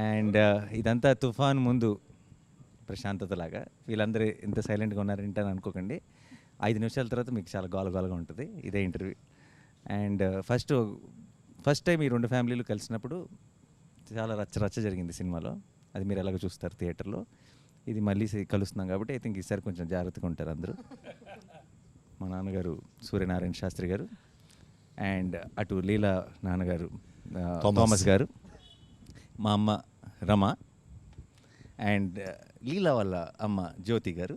And ఇదంతా తుఫాన్ ముందు ప్రశాంతతలాగా. వీళ్ళందరూ ఇంత సైలెంట్గా ఉన్నారంటే అని అనుకోకండి. 5 నిమిషాల తర్వాత మీకు చాలా గోలగోలగా ఉంటుంది ఇదే ఇంటర్వ్యూ. అండ్ ఫస్ట్ టైం ఈ 2 ఫ్యామిలీలు కలిసినప్పుడు చాలా రచ్చ జరిగింది సినిమాలో. అది మీరు ఎలాగో చూస్తారు థియేటర్లో. ఇది మళ్ళీ కలుస్తున్నాం కాబట్టి ఐ థింక్ ఈసారి కొంచెం జాగ్రత్తగా ఉంటారు అందరూ. మా నాన్నగారు సూర్యనారాయణ శాస్త్రి గారు, అండ్ అటు లీలా నాన్నగారు థామస్ గారు, మా అమ్మ రమ, అండ్ లీలా వాళ్ళ అమ్మ జ్యోతి గారు,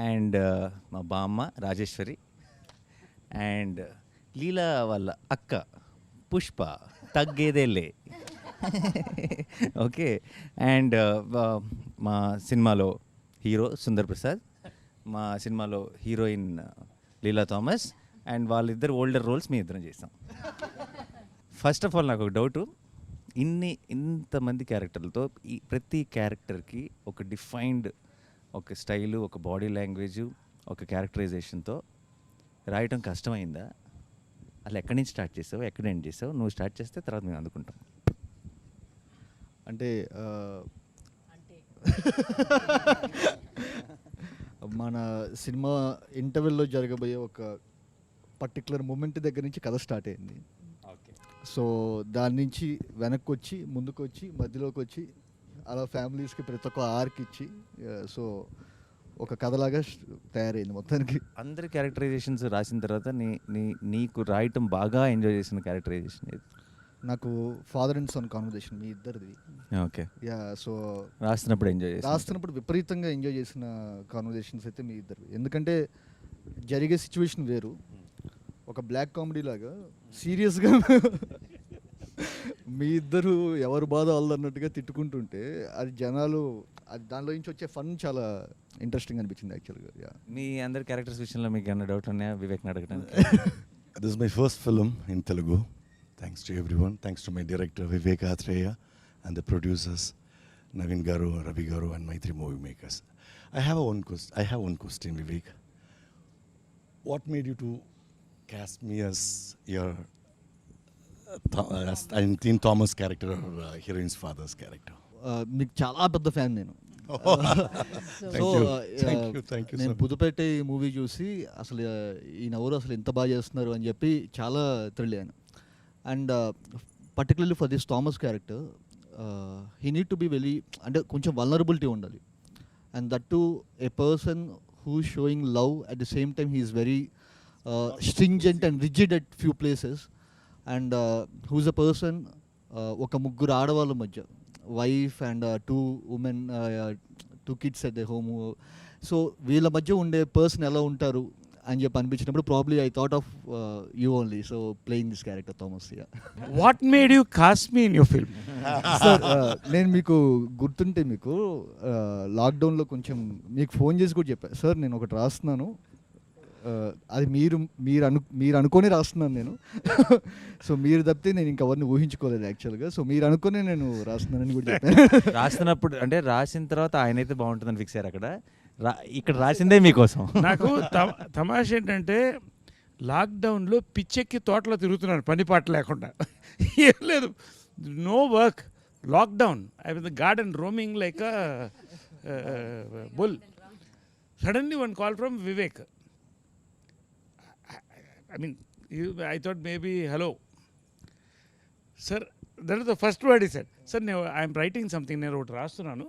అండ్ మా బామ్మ రాజేశ్వరి, అండ్ లీలా వాళ్ళ అక్క పుష్ప తగ్గేదేలే. ఓకే. అండ్ మా సినిమాలో హీరో సుందర్ ప్రసాద్, మా సినిమాలో హీరోయిన్ లీలా థామస్, అండ్ వాళ్ళిద్దరు ఓల్డర్ రోల్స్ మీ ఇద్దరం చేసాం. ఫస్ట్ ఆఫ్ ఆల్ నాకు ఒక డౌటు, ఇంతమంది క్యారెక్టర్లతో ఈ ప్రతి క్యారెక్టర్కి ఒక డిఫైన్డ్ ఒక స్టైలు, ఒక బాడీ లాంగ్వేజు, ఒక క్యారెక్టరైజేషన్తో రాయటం కష్టమైందా? అలా ఎక్కడి నుంచి స్టార్ట్ చేసావు, ఎక్కడ ఎండ్ చేసావు? నువ్వు స్టార్ట్ చేస్తే తర్వాత మేము అందుకుంటాం. అంటే మన సినిమా ఇంటర్వెల్లో జరగబోయే ఒక పర్టికులర్ మూమెంట్ దగ్గర నుంచి కథ స్టార్ట్ అయింది. సో దాని నుంచి వెనక్కి వచ్చి ముందుకు వచ్చి మధ్యలోకి వచ్చి అలా ఫ్యామిలీస్కి ప్రతి ఒక్క ఆర్క్ ఇచ్చి సో ఒక కథలాగా తయారైంది మొత్తానికి. అందరి క్యారెక్టరైజేషన్స్ రాసిన తర్వాత నీకు రాయటం బాగా ఎంజాయ్ చేసిన క్యారెక్టరైజేషన్ ఏది? నాకు ఫాదర్ అండ్ సన్ కాన్వర్జేషన్ మీ ఇద్దరిది. ఓకే. యా. సో రాస్తున్నప్పుడు విపరీతంగా ఎంజాయ్ చేసిన కాన్వర్జేషన్స్ అయితే మీ ఇద్దరు. ఎందుకంటే జరిగే సిచ్యువేషన్ వేరు, ఒక బ్లాక్ కామెడీ లాగా సీరియస్గా మీ ఇద్దరు ఎవరు బాధ వాళ్ళన్నట్టుగా తిట్టుకుంటుంటే అది జనాలు దానిలో నుంచి వచ్చే ఫన్ చాలా ఇంట్రెస్టింగ్ అనిపించింది యాక్చువల్గా. మీ అందరి క్యారెక్టర్స్ విషయంలో మీకు ఏమైనా డౌట్ ఉన్నాయా వివేక్ని అడగడానికి? This is my first film in Telugu. Thanks to everyone. Thanks to my director Vivek Atreya and the producers Navin Garu, Ravi Garu and my 3 movie makers. I have one question, Vivek. What made you to cast me as your as Thomas character or heroine's father's character? మీకు చాలా పెద్ద fan నేను. So నేను పుదుపేట movie చూసి అసలు ఈయన ఎవరు అసలు ఎంత బాగా చేస్తున్నారు అని చెప్పి చాలా థ్రిల్ అయ్యాను. And particularly for this Thomas character he need to be very, అంటే కొంచెం వల్నరబిలిటీ ఉండాలి. And that to a person who showing love at the same time he is very stringent and rigid at few places. And whose a person, ఒక ముగ్గురు ఆడవాళ్ళ మధ్య, wife and 2 women, 2 kids at the home. So వీళ్ళ మధ్య ఉండే person ఎలా ఉంటారు అని చెప్పి అనిపించినప్పుడు probably I thought of you only. So playing this character Thomas. What made you cost me in your film? Sir నేను మీకు గుర్తుంటే మీకు లాక్డౌన్లో కొంచెం మీకు ఫోన్ చేసి కూడా చెప్పాను, సార్ నేను ఒకటి రాస్తున్నాను, అది మీరు అనుకొని రాస్తున్నాను నేను. సో మీరు తప్పితే నేను ఇంకెవరిని ఊహించుకోలేదు యాక్చువల్గా. సో మీరు అనుకునే నేను రాస్తున్నానని కూడా చెప్పాను. రాస్తున్నప్పుడు అంటే రాసిన తర్వాత ఆయన అయితే బాగుంటుందని ఫిక్స్ అయ్యారు. ఇక్కడ రాసిందే మీకోసం. నాకు తమాష ఏంటంటే లాక్డౌన్లో పిచ్చెక్కి తోటలో తిరుగుతున్నాను పని పాట లేకుండా. ఏం లేదు, no work, lockdown. I was the garden roaming like a bull. Suddenly one call from Vivek. I mean, I thought maybe, hello. Sir, that is the first word he said. Sir, I am writing something, నేను ఒకటి రాస్తున్నాను,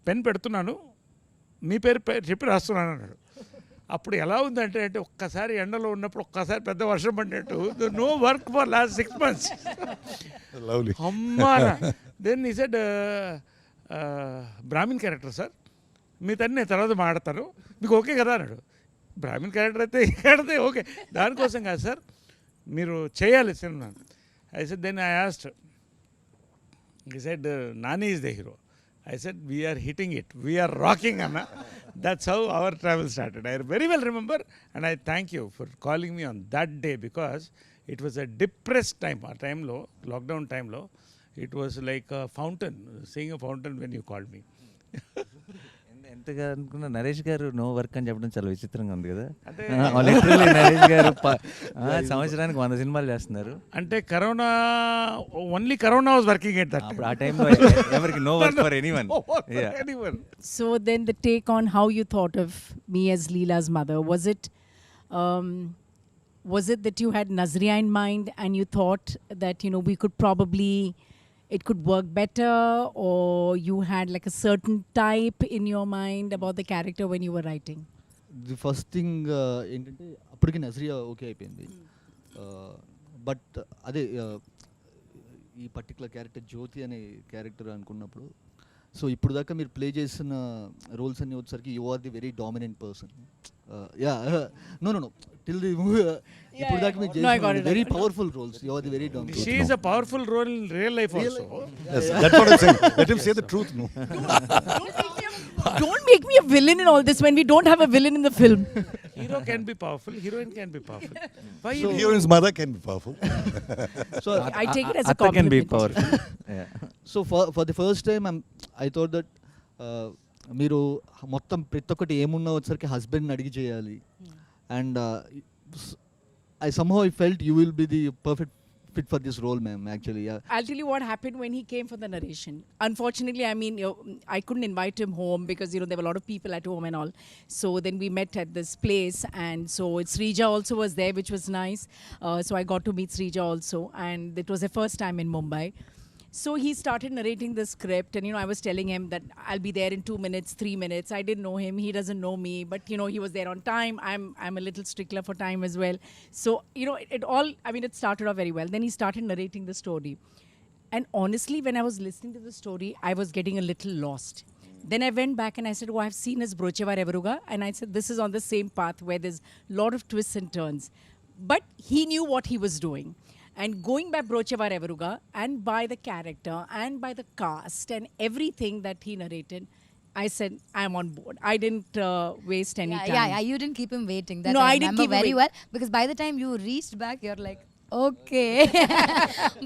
pen పెడుతున్నాను, మీ పేరు చెప్పి రాస్తున్నాను అన్నాడు. అప్పుడు ఎలా ఉందంటే ఒక్కసారి ఎండలో ఉన్నప్పుడు ఒక్కసారి పెద్ద వర్షం పడినట్టు, no work for last 6 months. అమ్మారా. Then he said Brahmin character sir, మీ తన్ని నేను తర్వాత మాట్లాడతాను, మీకు ఓకే కదా అన్నాడు. బ్రాహ్మిన్ క్యారెక్టర్ అయితే ఓకే, దానికోసం కాదు సార్, మీరు చేయాలి cinema. I said, then I asked, he said Nani is the hero. I said we are hitting it, we are rocking Anna. That's how our travel started. I very well remember, and I thank you for calling me on that day because it was a depressed time. Our time lo, lockdown time lo, it was like a fountain, seeing a fountain when you called me. అంతగా అనుకున్న నరేష్ గారు no work అని చెప్పడం చాలా విచిత్రంగా ఉంది కదా. అంటే లిటరల్లీ నరేష్ గారు సంవత్సరానికి 100 సినిమాలు చేస్తున్నారు. అంటే corona only corona was working at that అప్పుడు ఆ టైంలో ఎవరికి no work for anyone. So then the take on how you thought of me as Leela's mother, was it that you had Nazriya in mind and you thought that, you know, we could probably, it could work better, or you had like a certain type in your mind about the character when you were writing? The first thing ఏంటంటే అప్పటికి Nazriya okay అయిపోయింది. But అదే ఈ particular character జ్యోతి అనే character అనుకున్నప్పుడు, so ఇప్పుడు దాకా మీరు ప్లే చేసిన రోల్స్ అన్నీ వచ్చేసరికి you are the very dominant person. Yeah no no no till the ఇప్పుడు దాకా మీరు No, I got చేసిన it. Very powerful roles, you are the very dominant. She is a powerful role in real life also. Yes, that's what I'm saying. Let him say the truth. No. Don't make me a villain in all this when we don't have a villain in the film. Hero can be powerful, heroine can be powerful. Why So you heroine's mother can be powerful. So I take it as a Atta can be compliment. powerful. Yeah. So for the first time I thought that మీరు మొత్తం ప్రతి ఒక్కటి ఏమున్నా వచ్చేసరికి హస్బెండ్ని అడిగి చేయాలి. And I somehow I felt you will be the perfect fit for this role, ma'am, actually. Yeah. I'll tell you what happened when he came for the narration. Unfortunately, I mean, I couldn't invite him home because, you know, there were a lot of people at home and all. So then we met at this place, and so Srija also was there, which was nice. So I got to meet Srija also, and it was the first time in Mumbai. So he started narrating the script, and, you know, I was telling him that I'll be there in 2 minutes, 3 minutes. I didn't know him, he doesn't know me, but, you know, he was there on time. I'm a little stickler for time as well. So, you know, it all, I mean, it started off very well. Then he started narrating the story. And honestly, when I was listening to the story, I was getting a little lost. Then I went back and I said, oh, I've seen his Brochevar Evaruga. And I said, this is on the same path where there's a lot of twists and turns. But he knew what he was doing. And going by Brochevar Evaruga and by the character and by the cast and everything that he narrated, I said, I'm on board. I didn't waste any time. Yeah, you didn't keep him waiting. That No, I I didn't remember keep him very waiting. well, because by the time you reached back, you're like, okay.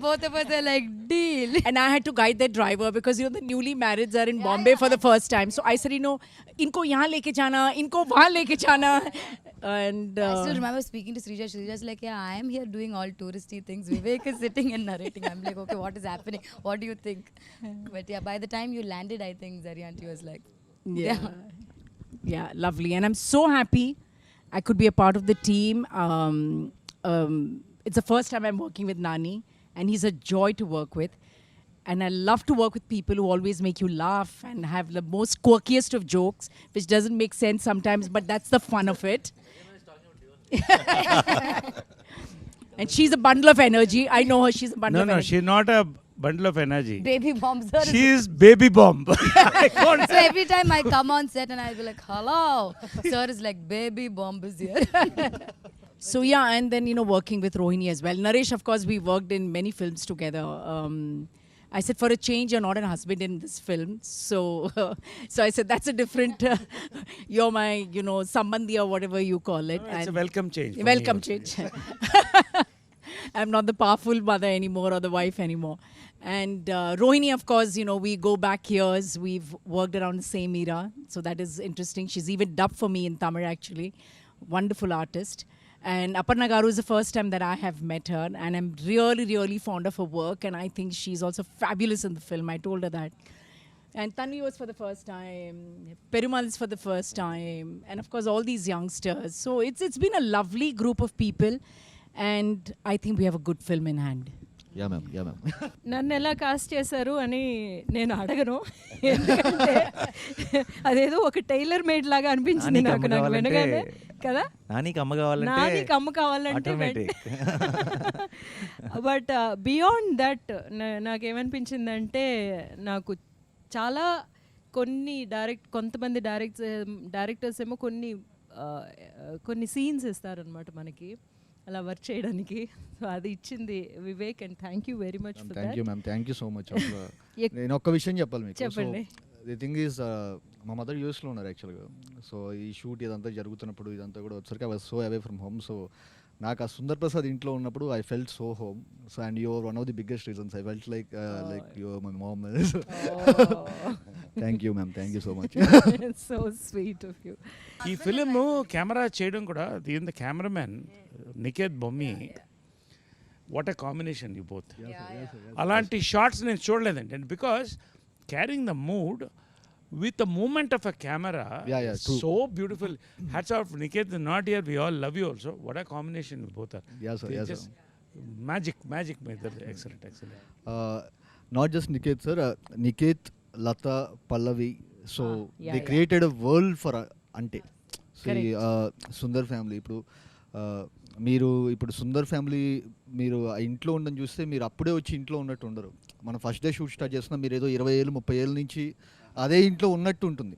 Both of us are like, deal. And I had to guide that driver because, you know, the newly marrieds are in Bombay for the first time. So I said, you know, inko yahan leke jana, inko wahan leke jana. And I still remember speaking to Srija. Srija's like, yeah, I am here doing all touristy things. Vivek is sitting and narrating. I'm like, okay, what is happening? What do you think? But yeah, by the time you landed, I think Zaryanti was like, yeah, lovely. And I'm so happy I could be a part of the team. It's the first time I'm working with Nani, and he's a joy to work with. And I love to work with people who always make you laugh and have the most quirkiest of jokes, which doesn't make sense sometimes, but that's the fun of it. And she's a bundle of energy. I know her, she's a bundle of No, energy. she's not a bundle of energy. baby bomb, sir. She is baby bomb. So every time I come on set and I'll be like, hello. Sir is like, baby bomb is here. So yeah, and then, you know, working with Rohini as well. Naresh, of course, we worked in many films together. I said, for a change, you're not a husband in this film. So so I said, that's a different, you're my, you know, sambandhi or whatever you call it. It's a And welcome change. for me welcome also. change. I'm not the powerful mother anymore or the wife anymore. And Rohini, of course, you know, we go back years. We've worked around the same era. So that is interesting. She's even dubbed for me in Tamil, actually. Wonderful artist. And Aparna Garu is the first time that I have met her. And I'm really, really fond of her work. And I think she's also fabulous in the film. I told her that. And Tanvi was for the first time. Perumal is for the first time. And of course, all these youngsters. So it's been a lovely group of people. And I think we have a good film in hand. Yeah ma'am, yeah ma'am. నన్ను ఎలా cost చేశారు అని నేను అడగను, ఎందుకంటే అదేదో ఒక tailor made లాగా అనిపించింది నాకు వినగానే కదా. నానికి అమ్మ కావాలంటే నానికి అమ్మ కావాలంటే automatic. బట్ బియాండ్ దట్ నాకేమనిపించిందంటే, నాకు చాలా కొంతమంది డైరెక్టర్స్ ఏమో కొన్ని సీన్స్ ఇస్తారనమాట మనకి అలా వర్క్ చేయడానికి. సో అది ఇచ్చింది Vivek, and thank you very much for thank that. You ma'am, thank you so much. నేను ఒక్క విషయం చెప్పాలి మీకు. చెప్పండి. ది థింగ్ ఈజ్, మా మదర్ యూఎస్లో ఉన్నారు యాక్చువల్గా. సో ఈ షూట్ ఇదంతా జరుగుతున్నప్పుడు ఇదంతా కూడా వచ్చరికి I was so away from home. So నాకు ఆ సుందర్ ప్రసాద్ ఇంట్లో ఉన్నప్పుడు I felt so home. So and your one of the biggest reasons I felt like your my mom. Thank you ma'am, thank you so much. So sweet of you. ఈ film camera చేయడం కూడా దీని cameraman Niket Bommi, what a combination you both. అలాంటి shorts నేను చూడలేదండి. And because carrying the mood with the movement of a camera, true. so beautiful. Hats off, Niket is not here, we all love you also. What a combination you both are. Yes sir, yes just sir. magic excellent. Not just Niket sir, Niket, Lata, Pallavi, so yeah, they created a world for ante. See, Sundar family ఇప్పుడు మీరు ఇప్పుడు Sundar family మీరు ఆ ఇంట్లో ఉండని చూస్తే మీరు అప్పుడే వచ్చి ఇంట్లో ఉన్నట్టు ఉండరు. మనం ఫస్ట్ డే షూట్ స్టార్ట్ చేస్తున్నా మీరు ఏదో 20 ఏళ్ళు 30 ఏళ్ళ నుంచి అదే ఇంట్లో ఉన్నట్టు ఉంటుంది.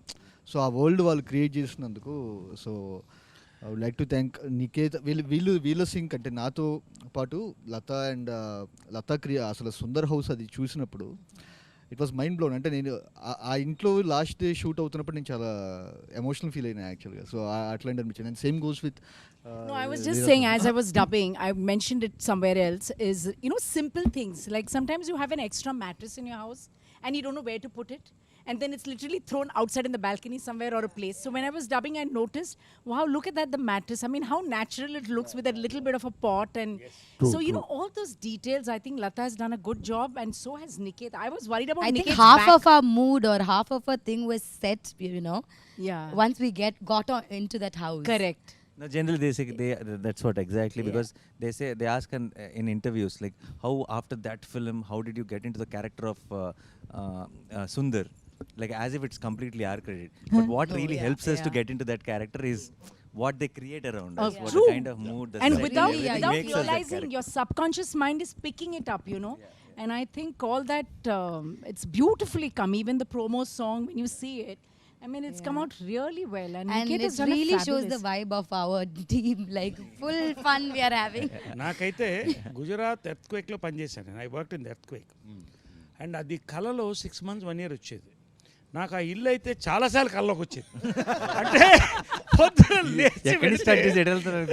సో ఆ వరల్డ్ వాళ్ళు క్రియేట్ చేసినందుకు so I would like to thank Niket. వీళ్ళ సింక్ అంటే నాతో పాటు లత అండ్ లత అసలు సుందర్ హౌస్ అది చూసినప్పుడు ఇట్ వాస్ మైండ్ బ్లోన్. అంటే నేను ఆ ఇంట్లో లాస్ట్ డే షూట్ అవుతున్నప్పుడు నేను చాలా ఎమోషనల్ ఫీల్ అయినా యాక్చువల్గా. సో అట్లాంటి అనిపించింది. And same goes with No, I was just saying, as I was dubbing, I mentioned it somewhere else, is, you know, simple things. Like sometimes you have an extra mattress in your house and you don't know where to put it. And then it's literally thrown outside in the balcony somewhere or a place. So when I was dubbing, I noticed, wow, look at that, the mattress. I mean, how natural it looks with a little bit of a pot. And so, you know, all those details, I think Lata has done a good job, and so has Niket. I was worried about I think Niket's half back. of our mood or half of our thing was set, you know, Yeah. once we got into that house. Correct. No, generally they say that's what exactly, because they ask in interviews like, how after that film, how did you get into the character of Sundar, like as if it's completely our credit, but what really helps us to get into that character is what they create around us, what True. the kind of mood, the And setting, without everything makes us that realizing, character. your subconscious mind is picking it up, you know. And I think all that, it's beautifully come. Even the promo song, when you see it, I mean, it's come out really well. And And Niket it has done really a shows the fabulous. vibe of our team, like full fun we are having. నాకైతే గుజరాత్ ఎర్త్క్వేక్లో పనిచేశాను. I work in the earthquake. And అది కళలో 6 months 1 year వచ్చేది. నాకు ఆ ఇల్లు అయితే చాలాసార్లు కళ్ళలోకి వచ్చేది. అంటే పొద్దున లేచి ఎక్కడి స్టార్ట్ చేసి ఎటు వెళ్తున్నారు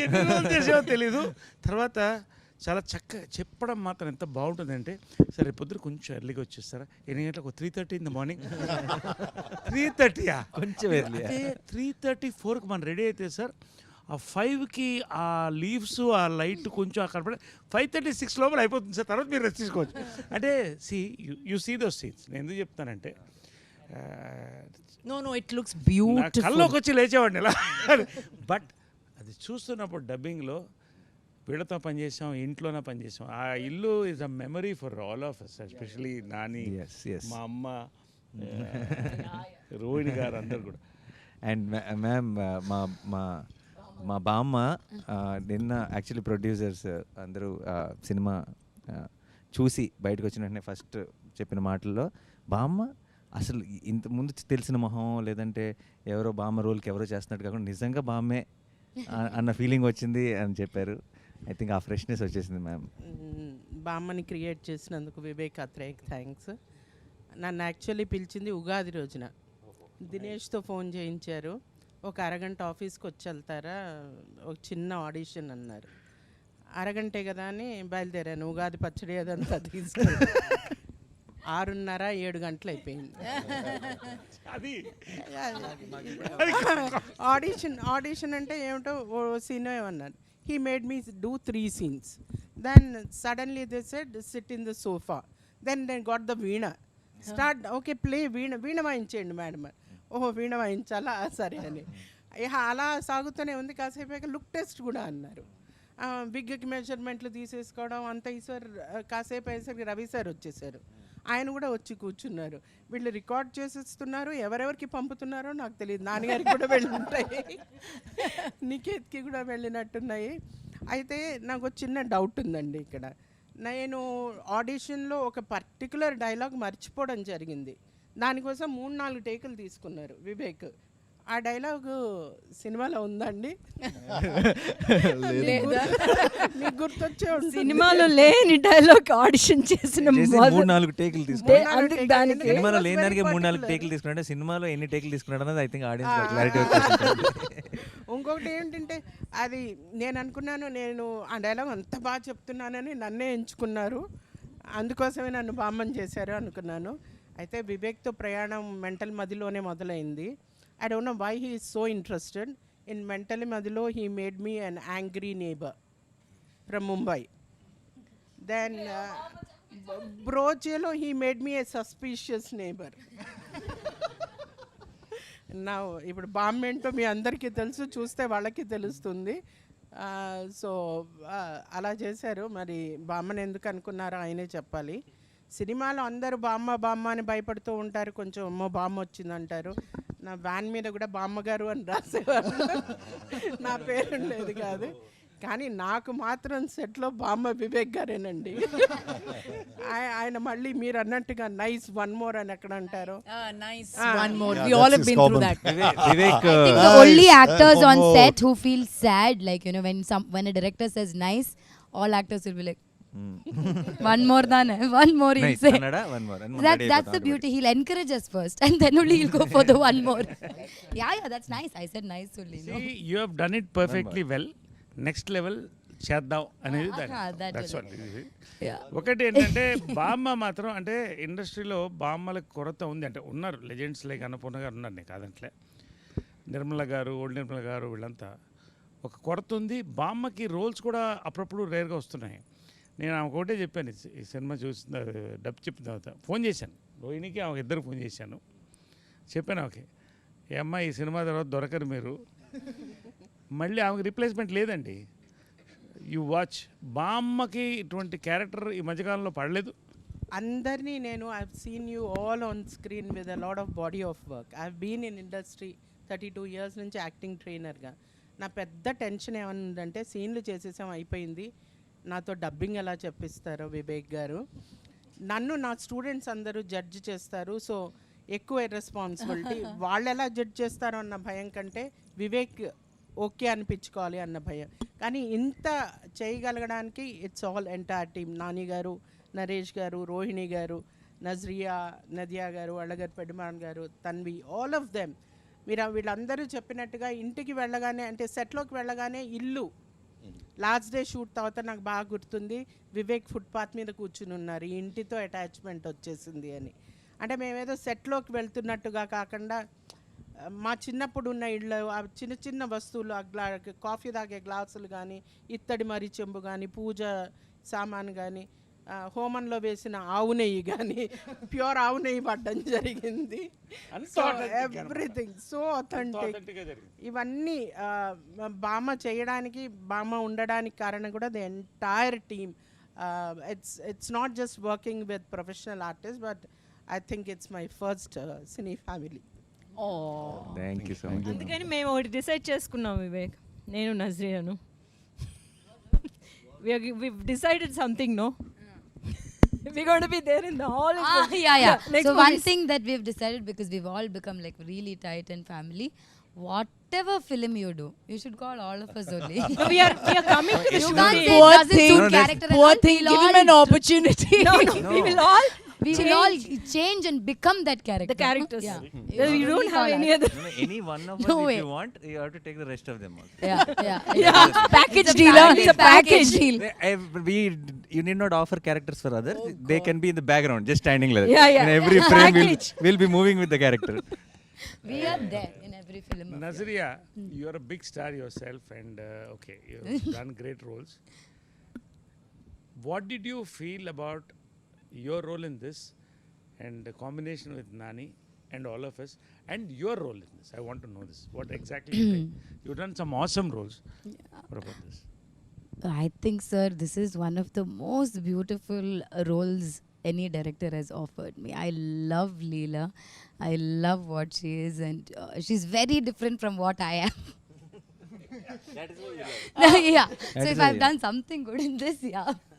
ఎన్ని రోజులు చేసామో తెలీదు. తర్వాత చాలా చక్కగా చెప్పడం మాత్రం ఎంత బాగుంటుందంటే, సరే పొద్దున కొంచెం ఎర్లీగా వచ్చేస్తారా, 8 గంటలకు 3:30 in the morning. 3:30 కొంచెం early. 3:34కి మనం రెడీ అయితే సార్, ఆ 5కి ఆ లీవ్స్ ఆ లైట్ కొంచెం అక్కడ పడి 5:36 లోపల అయిపోతుంది సార్. తర్వాత మీరు రెస్ట్ తీసుకోవచ్చు. అంటే యూ సీ దోస్ సీన్స్. నేను ఎందుకు చెప్తానంటే, No, it looks నా beautiful. కళ్ళలోకి వచ్చి లేచేవాడిని ఇలా. బట్ అది చూస్తున్నప్పుడు డబ్బింగ్లో వీళ్ళతో పనిచేసాం, ఇంట్లోనే పనిచేసాం. ఆ ఇల్లు is a memory for all of us, especially Nani, మా అమ్మ, రోహిణి గారు, అందరు కూడా. అండ్ మ్యామ్ మా బామ్మ నిన్న యాక్చువల్లీ ప్రొడ్యూసర్స్ అందరూ సినిమా చూసి బయటకు వచ్చిన వెంటనే ఫస్ట్ చెప్పిన మాటల్లో, బామ్మ అసలు ఇంత ముందు తెలిసిన మొహం లేదంటే ఎవరో బామ్మ రోల్కి ఎవరో చేస్తున్నట్టు కాకుండా నిజంగా బామ్మే అన్న ఫీలింగ్ వచ్చింది అని చెప్పారు. ఐ థింక్ ఆ ఫ్రెష్నెస్ వచ్చేసింది మ్యామ్. బామ్మని క్రియేట్ చేసినందుకు వివేక్ అత్రేయకి థ్యాంక్స్. నన్ను యాక్చువల్లీ పిలిచింది ఉగాది రోజున. దినేష్తో ఫోన్ చేయించారు, ఒక అరగంట ఆఫీస్కి వచ్చి వెళ్తారా, ఒక చిన్న ఆడిషన్ అన్నారు. అరగంటే కదా అని బయలుదేరాను. ఉగాది పచ్చడి అదంతా తీసుకుని 6:30 7 అయిపోయింది. అది ఆడిషన్ అంటే ఏమిటో ఓ సీన్ ఏమన్నారు. He made me do 3 scenes. Then suddenly they said, sit in the sofa. Then they got the veena. Start, okay, play veena. Veena వాయించండి మేడం. ఓహో వీణ వాయించాలా, సరే అని. అలా సాగుతూనే ఉంది. కాసేపు లుక్ టెస్ట్ కూడా అన్నారు. బిగ్కి మెజర్మెంట్లు తీసేసుకోవడం అంతా. ఈసారి కాసేపు అయ్యేసరికి రవి సార్ వచ్చేసారు. ఆయన కూడా వచ్చి కూర్చున్నారు. వీళ్ళు రికార్డ్ చేసేస్తున్నారు, ఎవరెవరికి పంపుతున్నారో నాకు తెలియదు. నాన్నగారికి కూడా వెళ్ళుంటాయి, నికేత్కి కూడా వెళ్ళినట్టున్నాయి. అయితే నాకు చిన్న డౌట్ ఉందండి ఇక్కడ. నేను ఆడిషన్లో ఒక పర్టికులర్ డైలాగ్ మర్చిపోవడం జరిగింది. దానికోసం 3-4 టేకులు తీసుకున్నారు వివేక్. ఆ డైలాగు సినిమాలో ఉందండి? లేదా? నీకు గుర్తొచ్చే ఉంటుంది. సినిమాలో లేని డైలాగ్ ఆడిషన్ చేసిన 3-4 టేకులు తీసుకున్నాడు. అందుకు దానికి సినిమాలో was లేని very దానికి 3-4 particular. టేకులు తీసుకున్నాడు. సినిమాలో ఎన్ని టేకులు తీసుకున్నాడు అన్నది ఐ థింక్ ఆడియన్స్ క్లారిటీ వచ్చేసింది. ఇంకొకటి ఏంటంటే అది నేను అనుకున్నాను, నేను ఆ డైలాగ్ అంత బాగా చెప్తున్నానని నన్నే ఎంచుకున్నారు, అందుకోసమే నన్ను బామ్మని చేశారు అనుకున్నాను. అయితే వివేక్తో ప్రయాణం మెంటల్ మదిలోనే మొదలైంది. I don't know why he is so interested in mentally madilo. He made me an angry neighbor from Mumbai. Then Brochelo, he made me a suspicious neighbor. Now ఇప్పుడు బామ్మ ఏంటో మీ అందరికీ తెలుసు, చూస్తే వాళ్ళకి తెలుస్తుంది. సో అలా చేశారు. మరి బామ్మని ఎందుకు అనుకున్నారో ఆయనే చెప్పాలి. సినిమాలో అందరూ బామ్మ బామ్మ అని భయపడుతూ ఉంటారు, కొంచెం అమ్మో బామ్మ వచ్చిందంటారు. నా వ్యాన్ మీద కూడా బామ్మగారు అని రాసేవారు, నా పేరు ఉండేది కాదు. కానీ నాకు మాత్రం సెట్లో బామ్మ వివేక్ గారేనండి. ఆయన మళ్ళీ మీరు అన్నట్టుగా నైస్ వన్ మోర్ అని ఎక్కడ అంటారు? Nice. One more. We all have been through that. Vivek I think the only actors on set who feel sad, like, you know, when a director says nice, all actors will be like, one more than one more he'll say. That's the beauty. He'll encourage us first and then only he'll go for the one more. Yeah, that's nice. I said nice only. No? See, you have done it perfectly well. Next level చేద్దాం అనేది that's what. ఒకటి ఏంటంటే బామ్మ మాత్రం అంటే ఇండస్ట్రీలో బామ్మలకు కొరత ఉంది. అంటే ఉన్నారు లెజెండ్స్ లైక్ అన్నపూర్ణ గారు ఉన్నారు, నేను కాదంటలే, నిర్మల గారు, ఓల్డ్ నిర్మల గారు, వీళ్ళంతా ఒక కొరత ఉంది. బామ్మకి రోల్స్ కూడా అప్పుడప్పుడు రేర్గా వస్తున్నాయి. నేను ఆమె ఒకటే చెప్పాను, ఈ సినిమా చూసిన డబ్బు చెప్పిన తర్వాత ఫోన్ చేశాను రోహిణికి, ఆమె ఇద్దరు ఫోన్ చేశాను. చెప్పాను ఓకే ఏ అమ్మ ఈ సినిమా తర్వాత దొరకరు మీరు, మళ్ళీ ఆమెకు రిప్లేస్మెంట్ లేదండి. You watch. బామ్మకి ఇటువంటి క్యారెక్టర్ ఈ మధ్యకాలంలో పడలేదు. అందరినీ నేను I have seen you all on screen with a lot of body of work. I have been in industry 32 years నుంచి యాక్టింగ్ ట్రైనర్గా. నా పెద్ద టెన్షన్ ఏమన్నదంటే సీన్లు చేసేసాం అయిపోయింది, నాతో డబ్బింగ్ ఎలా చెప్పిస్తారో వివేక్ గారు. నన్ను నా స్టూడెంట్స్ అందరూ జడ్జ్ చేస్తారు, సో ఎక్కువ రెస్పాన్సిబిలిటీ. వాళ్ళు ఎలా జడ్జ్ చేస్తారో అన్న భయం కంటే వివేక్ ఓకే అనిపించుకోవాలి అన్న భయం. కానీ ఇంత చేయగలగడానికి it's all entire team. Nani garu, Naresh గారు, రోహిణి గారు, నజ్రియా, నదియా గారు, అళ్ళగారు, పెడిమాన్ గారు, తన్వి, ఆల్ ఆఫ్ దెమ్. మీరు వీళ్ళందరూ చెప్పినట్టుగా ఇంటికి వెళ్ళగానే, అంటే సెట్లోకి వెళ్ళగానే ఇల్లు లాస్ట్ డే షూట్ తర్వాత నాకు బాగా గుర్తుంది, వివేక్ ఫుట్పాత్ మీద కూర్చుని ఉన్నారు, ఈ ఇంటితో అటాచ్మెంట్ వచ్చేసింది అని. అంటే మేమేదో సెట్లోకి వెళ్తున్నట్టుగా కాకుండా మా చిన్నప్పుడు ఉన్న ఇళ్ళు, ఆ చిన్న చిన్న వస్తువులు, కాఫీ తాగే గ్లాసులు కానీ, ఇత్తడి మరి చెంబు కానీ, పూజ సామాన్ కానీ, హోమంలో వేసిన ఆవు నెయ్యి కానీ, ప్యూర్ ఆవు నెయ్యి పడ్డం జరిగింది. So everything so authentic. ఇవన్నీ బామ్మ చేయడానికి, బామ్మ ఉండడానికి కారణం కూడా the entire team. It's not just working with professional artist, but I think it's my first cine family. Thank you so much. అందుకని మేము ఒకటి డిసైడ్ చేసుకున్నాం వివేక్, నేను నజ్రియాను. we've decided something, no? We're going to be there in the hall. Yeah. Next So one movies. thing that we've decided, because we've all become like really tight and family, whatever film you do, you should call all of us only. we are coming to the You shooting. can't say Poor it doesn't thing. suit character and Poor all. thing. We'll Give him all an opportunity. No, we will all change and become that character. the characters. Yeah. You don't have any other. Any one of us, No if way. you want, you have to take the rest of them also. Yeah. Package It's a deal. package. It's a package deal. You need not offer characters for others. They can be in the background, just standing like that. Yeah. In every frame, we'll be moving with the character. We are there in every film. Nazriya, you are a big star yourself, and okay, you've done great roles. What did you feel about your role in this, and the combination with Nani and all of us, and your role in this? I want to know this. What exactly you think? You've done some awesome roles. What about this? I think, sir, this is one of the most beautiful roles any director has offered me. I love Leela. I love what she is, and she's very different from what I am. That is what you love. Yeah. That So is if why I've you done something good in this,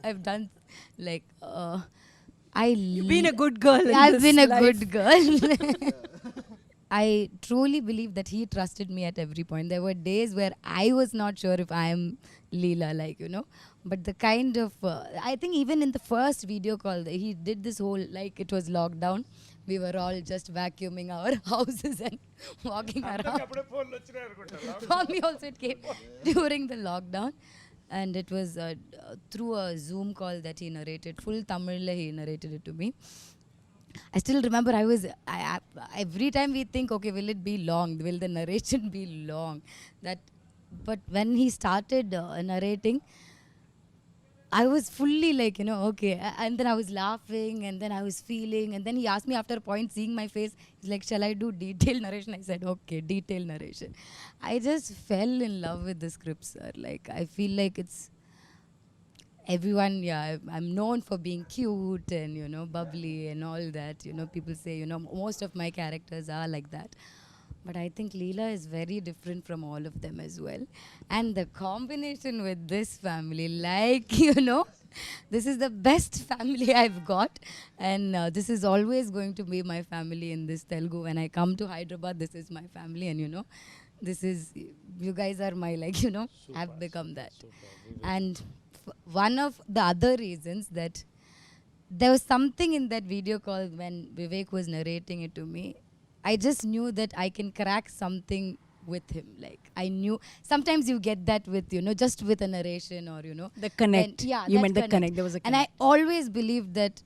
I've done like You've been a good girl. I've been a good girl. I truly believe that he trusted me at every point. There were days where I was not sure if I am Leela, like, you know. But the kind of, I think even in the first video call, he did this whole, like, it was lockdown. We were all just vacuuming our houses and walking around. For me also it came during the lockdown. And it was through a Zoom call that he narrated. Full Tamil he narrated it to me. I still remember every time we think, okay, will it be long? Will the narration be long? But when he started narrating, I was fully like, you know, okay. And then I was laughing, and then I was feeling, and then he asked me after a point, seeing my face, he's like, shall I do detailed narration? I said, okay, detailed narration. I just fell in love with the script, sir. Like, I feel like it's everyone, I'm known for being cute and, you know, bubbly and all that. You know, people say, you know, most of my characters are like that. But I think Leela is very different from all of them as well. And the combination with this family, like, you know, this is the best family I've got. And this is always going to be my family in this Telugu. When I come to Hyderabad, this is my family. And, you know, this is, you guys are my, like, you know, I've become that. And one of the other reasons that there was something in that video call when Vivek was narrating it to me, I just knew that I can crack something with him. Like, I knew sometimes you get that with, you know, just with a narration or, you know, The connect. You that meant the connect. There was a And I connect. always believed that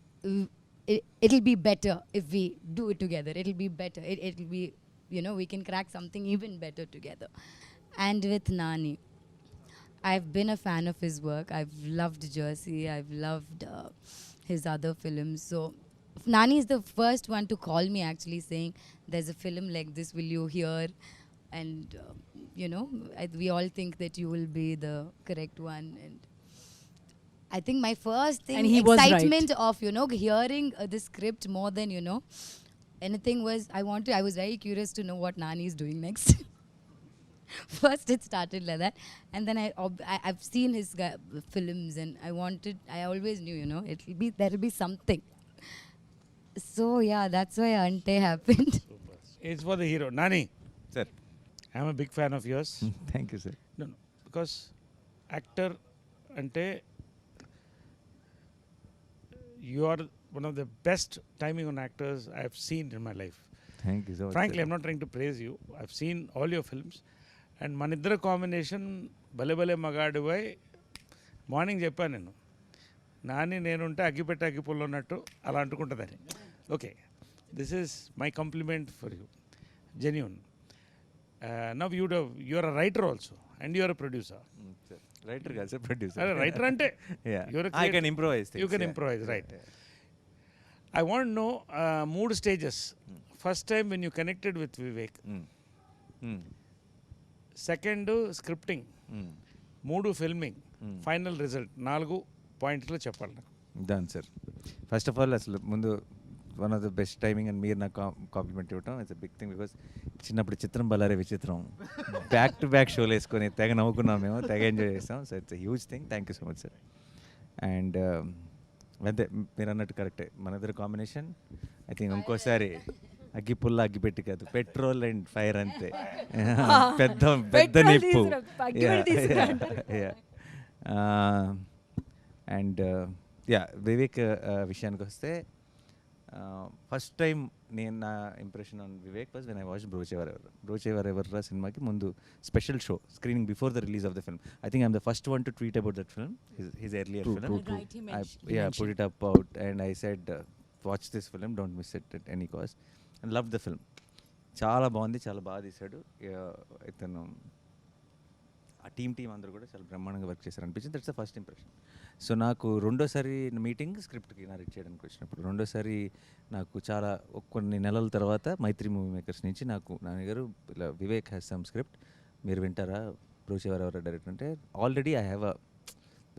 it'll be better if we do it together. It'll be better. It'll be, you know, we can crack something even better together. And with Nani, I've been a fan of his work. I've loved Jersey. I've loved his other films. So Nani is the first one to call me, actually, saying, there's a film like this, will you hear? And, you know, we all think that you will be the correct one. And I think my first thing, And he was right. excitement of, you know, hearing the script more than, you know, anything was, I was very curious to know what Nani is doing next. First it started like that, and then I've seen his films, and I always knew, you know, there'll be something. So yeah, that's why Ante happened. It's for the hero. Nani, Sir. I'm a big fan of yours. Thank you, sir. No, because actor ante you are one of the best timing on actors I have seen in my life. Thank you so much. Frankly, sir. I'm not trying to praise you. I've seen all your films. And మన ఇద్దరు combination భలే భలే మగాడు పోయి morning చెప్పాను నేను, నాని నేనుంటే అగ్గిపెట్టి అగ్గిపుల్ల ఉన్నట్టు అలా అంటుకుంటుందని. Okay, this is my compliment for you, genuine. Now you're a writer also and you're a producer. Writer కాదు సార్, ప్రొడ్యూసర్. అరే రైటర్ అంటే I can improvise. You can improvise, right. I want no 3 stages. First time when you connected with Vivek, second scripting, 3 filming, final result, 4 పాయింట్లు చెప్పాలి నాకు. Done sir. First of all అసలు ముందు one of the best timing and మీరు నాకు compliment ఇవ్వటం it's a big thing. Because చిన్నప్పుడు చిత్రం బలారే విచిత్రం బ్యాక్ టు బ్యాక్ షోలు వేసుకొని తెగ నవ్వుకున్నాం మేము, తెగ ఎంజాయ్ చేస్తాం. So it's a huge thing. Thank you so much sir. And అంతే మీరు అన్నట్టు కరెక్టే, మన ఇద్దరు కాంబినేషన్ ఐ థింక్ ఇంకోసారి అగ్గిపుల్ల అగ్గిపెట్టి కాదు, పెట్రోల్ అండ్ ఫైర్ అంతే. పెద్ద పెద్ద నిప్పు. అండ్ యా, వివేక్ విషయానికి వస్తే ఫస్ట్ టైం నా impression on Vivek was when I watch Brochevarevarura సినిమాకి ముందు special show screening before the release of the film. I think I'm the first one to tweet about that film, his earlier film. Put it up out and I said watch this film, don't miss it at any cost, and loved the film. చాలా బాగుంది, చాలా బాగా తీశాడు ఇతను. ఆ team అందరూ కూడా చాలా బ్రహ్మాండంగా వర్క్ చేశారు అనిపించింది. That's the first impression. So నాకు రెండోసారి మీటింగ్ స్క్రిప్ట్కి నరేట్ చేయడానికి వచ్చినప్పుడు, రెండోసారి నాకు చాలా కొన్ని నెలల తర్వాత మైత్రి మూవీ మేకర్స్ నుంచి నాకు నాన్నగారు ఇలా వివేక్ హ్యాస్ సమ్ స్క్రిప్ట్, మీరు వింటారా, బ్రోచేవరెవర్ డైరెక్టర్ అంటే. Already I have a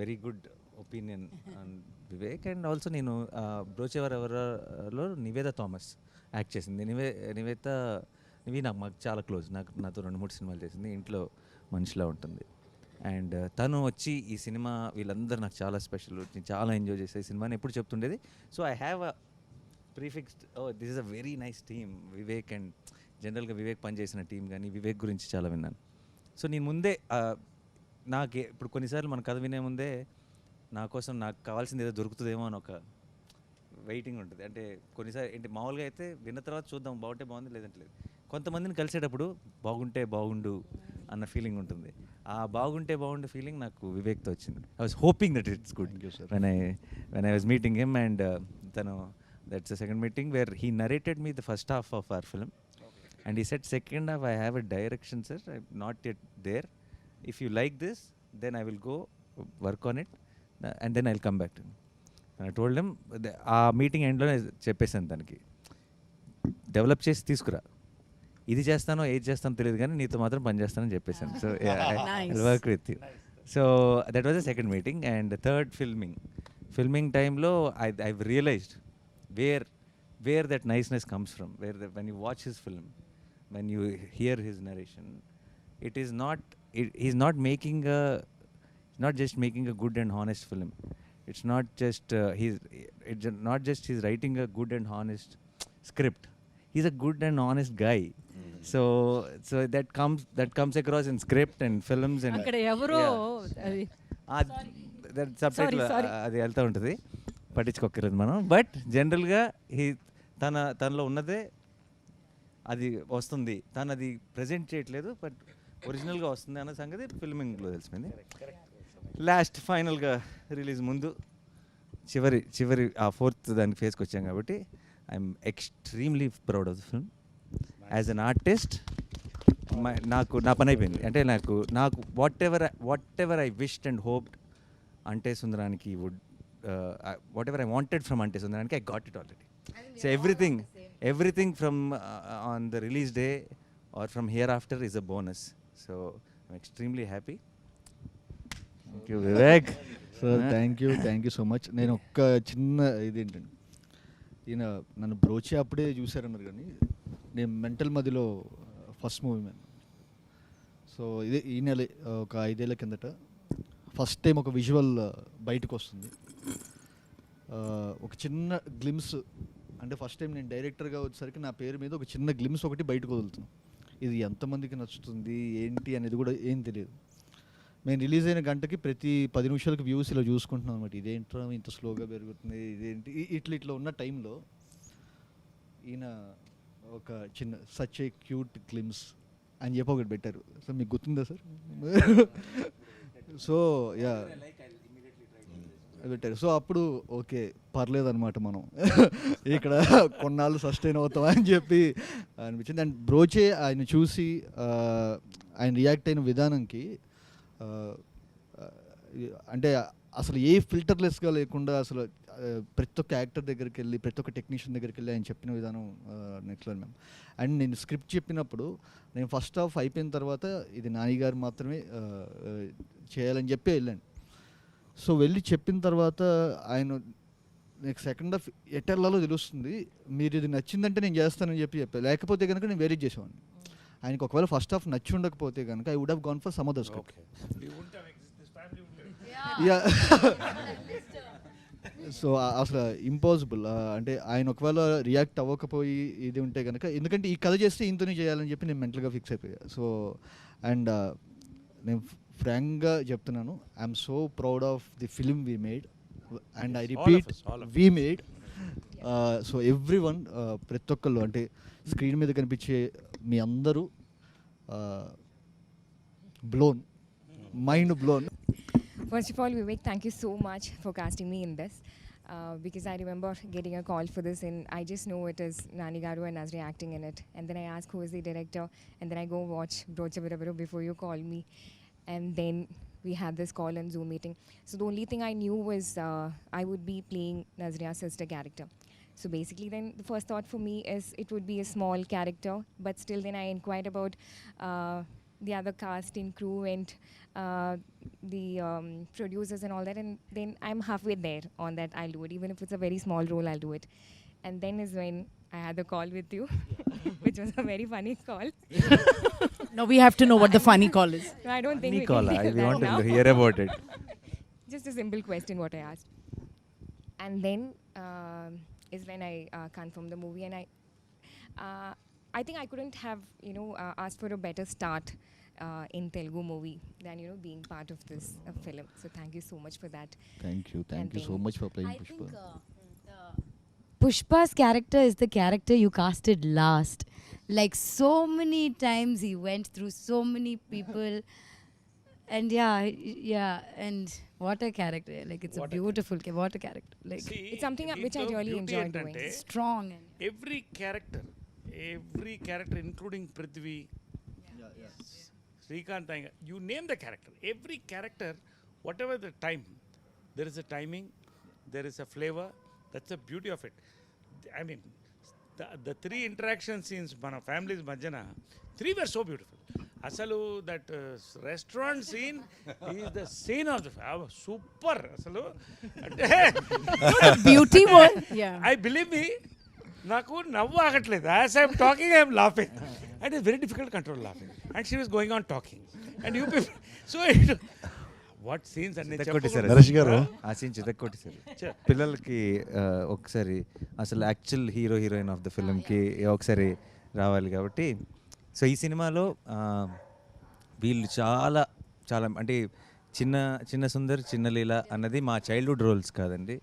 very good opinion on Vivek. And also నేను బ్రోచేవరెవర్లో నివేద థామస్ యాక్ట్ చేసింది. నివి మాకు చాలా క్లోజ్, నాతో 2-3 సినిమాలు చేసింది, ఇంట్లో మనిషిలా ఉంటుంది. అండ్ తను వచ్చి ఈ సినిమా వీళ్ళందరూ నాకు చాలా స్పెషల్, నేను చాలా ఎంజాయ్ చేసే సినిమాని ఎప్పుడు చెప్తుండేది. So I have a prefixed, this is a very nice team Vivek. And జనరల్గా వివేక్ పనిచేసిన టీం కానీ వివేక్ గురించి చాలా విన్నాను. సో నేను ముందే నాకే ఇప్పుడు కొన్నిసార్లు మన కథ వినే ముందే నా కోసం నాకు కావాల్సింది ఏదో దొరుకుతుందేమో అని ఒక వెయిటింగ్ ఉంటుంది. అంటే కొన్నిసార్లు ఏంటి మామూలుగా అయితే విన్న తర్వాత చూద్దాం బాగుంటే బాగుంది లేదంటే లేదు. కొంతమందిని కలిసేటప్పుడు బాగుంటే బాగుండు అన్న ఫీలింగ్ ఉంటుంది. ఆ బాగుంటే బాగుండు ఫీలింగ్ నాకు వివేక్తో వచ్చింది. I was hoping that it's good when I was meeting him and తను that's the second meeting where he narrated me the first half of our film and he set second half I have a direction sir, I not yet there. If you like this then I will go work on it and then I will come back to I told him. ఆ meeting ఎండ్లోనే చెప్పేశాను తనకి, develop చేసి తీసుకురా, ఇది చేస్తానో ఏది చేస్తానో తెలియదు కానీ నీతో మాత్రం పని చేస్తానని చెప్పేశాను. So I work with you. So that was the second meeting. And third filming టైంలో I realized where that niceness comes from, when you watch his film, when you hear his narration, he's not making not just making a good and honest film. It's not just he's writing a good and honest script. He's a good and honest guy. So that comes across in script and films and అక్కడ ఎవరో అది that subtitle అది వెళ్తూ ఉంటుంది, పట్టించుకోకర్లేదు మనం. But జనరల్గా తనలో ఉన్నదే అది వస్తుంది, తను అది ప్రజెంట్ చేయట్లేదు బట్ ఒరిజినల్గా వస్తుంది అన్న సంగతి ఫిల్మింగ్లో తెలిసిపోయింది. లాస్ట్ ఫైనల్గా రిలీజ్ ముందు చివరి ఆ ఫోర్త్ దానికి ఫేస్కి వచ్చాం కాబట్టి I'm extremely proud of the film. As an artist నా పని అయిపోయింది. అంటే నాకు whatever I wished and hoped Ante Sundaraniki whatever I wanted from Ante Sundaraniki I got it already. So everything from on the release day or from here after is a bonus. So I'm extremely happy. Thank you Vivek sir. Thank you so much. నేను ఒక్క చిన్న ఇదేంటండి, ఈయన నన్ను బ్రోచే అప్పుడే చూశారన్నారు కానీ నేను మెంటల్ మదిలో ఫస్ట్ మూవీ మ్యాన్. సో ఇదే ఈ నెల ఒక 5 ఏళ్ళ కిందట ఫస్ట్ టైం ఒక విజువల్ బయటకు వస్తుంది. ఒక చిన్న గ్లిమ్స్, అంటే ఫస్ట్ టైం నేను డైరెక్టర్గా వచ్చేసరికి నా పేరు మీద ఒక చిన్న గ్లిమ్స్ ఒకటి బయటకు వదులుతున్నాను. ఇది ఎంతమందికి నచ్చుతుంది ఏంటి అనేది కూడా ఏం తెలియదు. మేము రిలీజ్ అయిన గంటకి ప్రతి 10 నిమిషాలకు వ్యూస్ ఇలా చూసుకుంటున్నాం అనమాట. ఇదేంట్రా ఇంత స్లోగా పెరుగుతుంది, ఇదేంటి ఇట్లా ఉన్న టైంలో ఈయన ఒక చిన్న సచ్ ఏ క్యూట్ గ్లిమ్స్ అని చెప్పి ఒకటి పెట్టారు. సో మీకు గుర్తుందా సార్? సో యా పెట్టారు. సో అప్పుడు ఓకే పర్లేదన్నమాట, మనం ఇక్కడ కొన్నాళ్ళు సస్టైన్ అవుతాం అని చెప్పి అనిపించింది. అండ్ బ్రోచే ఆయన చూసి ఆయన రియాక్ట్ అయిన విధానంకి అంటే అసలు ఏ ఫిల్టర్లెస్గా లేకుండా అసలు ప్రతి ఒక్క యాక్టర్ దగ్గరికి వెళ్ళి ప్రతి ఒక్క టెక్నీషియన్ దగ్గరికి వెళ్ళి ఆయన చెప్పిన విధానం నెక్స్ట్ లెవెల్ మ్యామ్. అండ్ నేను స్క్రిప్ట్ చెప్పినప్పుడు నేను ఫస్ట్ హాఫ్ అయిపోయిన తర్వాత ఇది నాని గారు మాత్రమే చేయాలని చెప్పి వెళ్ళాను. సో వెళ్ళి చెప్పిన తర్వాత ఆయన నెక్స్ట్ సెకండ్ హాఫ్ ఎటర్లలో తెలుస్తుంది, మీరు ఇది నచ్చిందంటే నేను చేస్తానని చెప్పాను, లేకపోతే కనుక నేను వేరే చేసేవాడిని. ఆయనకు ఒకవేళ ఫస్ట్ హాఫ్ నచ్చి ఉండకపోతే కనుక I would have gone for some other script. So అసలు ఇంపాసిబుల్. అంటే ఆయన ఒకవేళ రియాక్ట్ అవ్వకపోయి ఇది ఉంటే కనుక, ఎందుకంటే ఈ కథ చేస్తే ఇంతనే చేయాలని చెప్పి నేను మెంటల్గా ఫిక్స్ అయిపోయా. సో అండ్ నేను ఫ్రాంక్గా చెప్తున్నాను, I'm so proud of the film we made and I repeat we made. So every one, ప్రతి ఒక్కళ్ళు, అంటే స్క్రీన్ మీద కనిపించే మీ అందరూ blown, mind blown. First of all, Vivek, thank you so much for casting me in this. Because I remember getting a call for this, and I just know it is Nani Garu and Nazriya acting in it. And then I ask who is the director, and then I go watch Brocha Virabiro before you call me. And then we had this call and Zoom meeting. So the only thing I knew was I would be playing Nazriya's sister character. So basically then the first thought for me is it would be a small character, but still then I inquired about the other cast and crew and the producers and all that, and then I'm halfway there on that. I'll do it, even if it's a very small role, I'll do it. And then is when I had the call with you, which was a very funny call. No, we have to know what the funny call is. No, I don't think Funny we call, can I do want that now. to hear about it. Just a simple question what I asked. And then is when I confirmed the movie, and I think I couldn't have, asked for a better start in Telugu movie than, being part of this film. So thank you so much for that. Thank you And so then- much for playing I Pushpa. think Pushpa's character is the character you casted last. Like so many times he went through so many people, and and what a character! Like it's What a a beautiful, what a character! Like See, It's something which I దీంట్లో really beauty enjoy ఏంటంటే, doing. strong and every character including Prithvi, Srikanth Iyengar, you name the character, every character, whatever the time, there is a timing, there is a flavor. That's the beauty of it. I mean, the three interaction scenes మన families మధ్యన, three were so beautiful. అసలు that restaurant scene is the scene of the super. అసలు అంటే Beauty was, yeah. I believe me, నాకు నవ్వు ఆగట్లేదు. As I'm talking I'm laughing and it's very difficult control laughing and she was going on talking and you people so what scenes అన్ని కొట్టేశారు నరేష్ గారు. ఆ scene చితక్కొట్టేశారు పిల్లలకి. ఒకసారి అసలు యాక్చువల్ హీరోయిన్ ఆఫ్ ద ఫిల్మ్కి ఒకసారి రావాలి కాబట్టి. సో ఈ సినిమాలో వీళ్ళు చాలా చాలా అంటే చిన్న సుందర్ చిన్న లీల అన్నది మా చైల్డ్హుడ్ రోల్స్ కాదండి,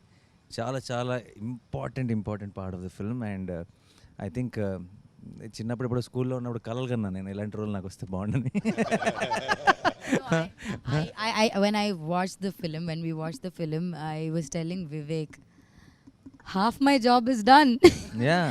చాలా చాలా important part of the film. And I think చిన్నప్పుడు ఇప్పుడు స్కూల్లో ఉన్నప్పుడు కలలు కన్నా నేను ఇలాంటి రోల్ నాకు వస్తే బాగుండని. when I watched the film, when we watched the film, I was telling Vivek, half my job is done. Yeah.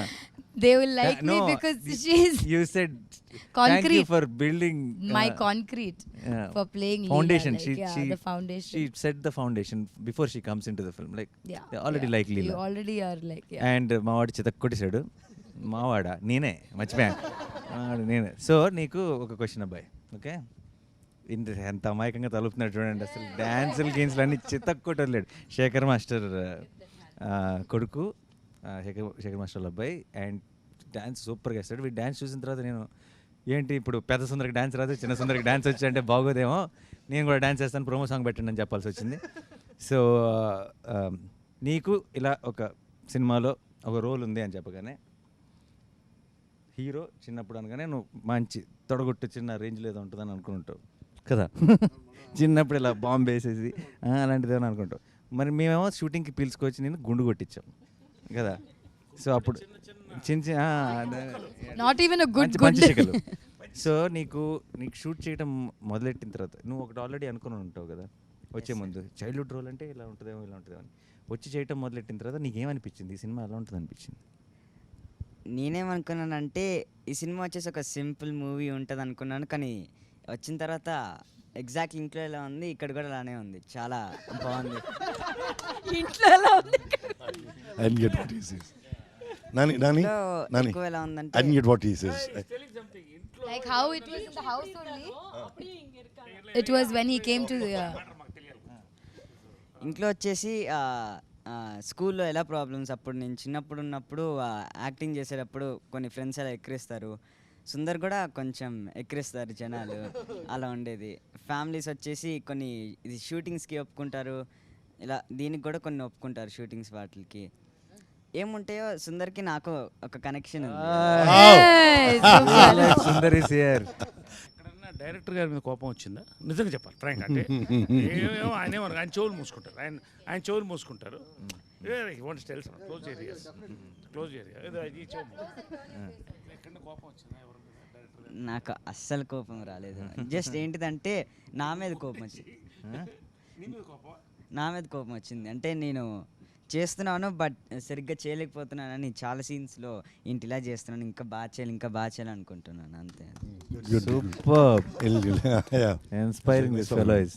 They will like me No, because she's You said thank you concrete. for building My concrete yeah, for playing foundation. Leela, like, She the foundation. She set the foundation before she comes into the film. Like yeah, they already like You Leela. already are like and మావాడు చితక్కొట్టేశాడు. మావాడా నేనే మర్చిపోయాను. మావాడు నేనే. So నీకు ఒక question అబ్బాయి, okay? ఎంత అమాయకంగా తలుపుతున్నాడు చూడండి. అసలు డ్యాన్సులు గేమ్స్లు అన్నీ చితక్కొట్టలేడు. శేఖర్ మాస్టర్ కొడుకు, శేఖర్ మాస్టర్ అబ్బాయి. అండ్ డ్యాన్స్ సూపర్గా వేస్తాడు. వీడు డ్యాన్స్ చూసిన తర్వాత నేను ఏంటి ఇప్పుడు పెద్ద సుందరికి డ్యాన్స్ రాదు, చిన్న సుందరికి డ్యాన్స్ వచ్చి అంటే బాగోదేమో, నేను కూడా డ్యాన్స్ చేస్తాను, ప్రోమో సాంగ్ పెట్టండి అని చెప్పాల్సి వచ్చింది. సో నీకు ఇలా ఒక సినిమాలో ఒక రోల్ ఉంది అని చెప్పగానే హీరో చిన్నప్పుడు అనగానే నువ్వు మంచి తొడగొట్టు చిన్న రేంజ్లో ఏదో ఉంటుందని అనుకుంటావు కదా. చిన్నప్పుడు ఇలా బాంబు వేసేసి అలాంటిది ఏమో అనుకుంటావు. మరి మేమేమో షూటింగ్కి పిలుచుకొచ్చి నేను గుండు కొట్టించాం కదా. సో అప్పుడు not even a good పంచశిఖలు. సో నీకు షూట్ చేయడం మొదలెట్టిన తర్వాత నువ్వు ఒకటి ఆల్రెడీ అనుకుని ఉంటావు కదా వచ్చే ముందు, చైల్డ్హుడ్ రోల్ అంటే ఇలా ఉంటుందేమో ఇలా ఉంటుందేమో అని. వచ్చి చేయటం మొదలెట్టిన తర్వాత నీకేమనిపించింది ఈ సినిమా ఎలా ఉంటుంది అనిపించింది? నేనేమనుకున్నానంటే ఈ సినిమా వచ్చేసి ఒక సింపుల్ మూవీ ఉంటుంది అనుకున్నాను, కానీ వచ్చిన తర్వాత ఎగ్జాక్ట్ ఇంట్లో ఎలా ఉంది ఇక్కడ కూడా అలానే ఉంది, చాలా బాగుంది. ఇంట్లో ఎలా ఉంది? I didn't get what he says. Nani, ఇంట్లో Nani. ఎక్కువ ఎలా ఉందంటే I didn't get what he says. like how it was in the house only. It was when he came to ఇంట్లో వచ్చేసి స్కూల్లో ఎలా ప్రాబ్లమ్స్, అప్పుడు నేను చిన్నప్పుడు ఉన్నప్పుడు యాక్టింగ్ చేసేటప్పుడు కొన్ని ఫ్రెండ్స్ అలా ఎక్కిరిస్తారు, సుందర్ కూడా కొంచెం ఎక్కిరిస్తారు జనాలు, అలా ఉండేది. ఫ్యామిలీస్ వచ్చేసి కొన్ని ఇది షూటింగ్స్కి ఒప్పుకుంటారు, ఇలా దీనికి కూడా కొన్ని ఒప్పుకుంటారు షూటింగ్స్ వాటికి. ఏముంటాయో సుందర్కి నాకు ఒక కనెక్షన్ ఉంది. Sundar is here. ఎక్కడన్నా డైరెక్టర్ గారి మీద కోపం వచ్చిందా? నిజంగా చెప్పాలి ఫ్రాంక్ అంటే ఏమేమో ఆయన ఆయన చెవులు మూసుకుంటారు, ఆయన చెవులు మూసుకుంటారు. క్లోజ్ ఏరియా ఈ చెవు ఎక్కడ కోపం వచ్చిందా ఎవరి మీద డైరెక్టర్ గారు? నాకు అస్సలు కోపం రాలేదు. జస్ట్ ఏంటిదంటే నా మీద కోపం వచ్చింది. నా మీద కోపం వచ్చింది అంటే నేను చేస్తున్నాను బట్ సరిగ్గా చేయలేకపోతున్నానని చాలా సీన్స్లో ఏంటి ఇలా చేస్తున్నాను, ఇంకా బాగా చేయాలి అనుకుంటున్నాను, అంతే. Super. Yeah. Inspiring this fellow is.